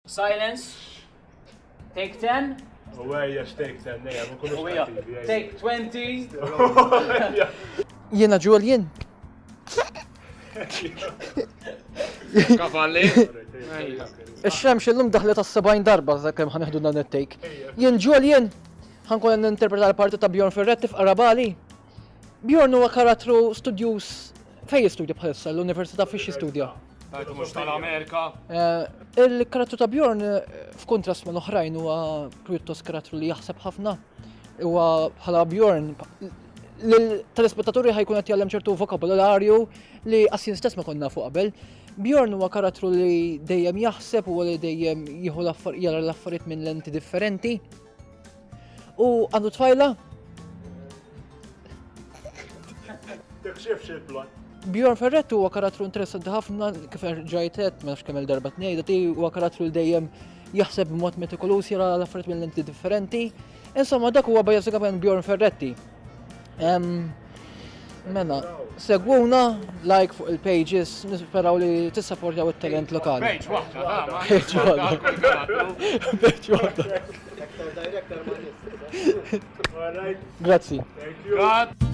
Silence. Take 10. Uwejja xtejk tenneja, ma kunux kattivi. Take 20. Jiena Julian. Kavalli. Ix-xemx illum daħlet għas-70 darba sakemm ħanieħdu dan it-take. Jien Julian, ħankun ninterpreta l-parti ta' Bjorn Ferretti f'Arabali. Bjorn huwa karattru studjus fejn jistudja bħalissa l-Università fiex jistudja. Tajtu mux tal-Amerika. Il-karattru ta' Bjorn f'kontrast ma' l-oħrajn huwa pjuttost karattru li jaħseb ħafna. Huwa bħala Bjorn l-telespettaturi ħajkun qed jgħallem ċertu vokabularju li assin stess ma konna fuq qabel. Bjorn huwa karattru li dejjem jaħseb u li dejjem jieħu jara l-affarijiet minn lenti differenti. U għandu tfajla? Tikxifx il-plot. Bjorn Ferretti huwa karattru interessanti ħafna kif ġajtet, ma nafx kemm il-darba tnejda ti huwa karattru li dejjem jaħseb b'mod metikolus jara l-affarijiet minn lenti differenti. Insomma dak huwa bażikament Bjorn Ferretti. Mela, segwuna, like fuq il-pages, nisperaw li tissapportjaw it-talent lokali. Page waħda, ma. Page waħda. Page waħda. All right. Grazzi. Thank you. Cut.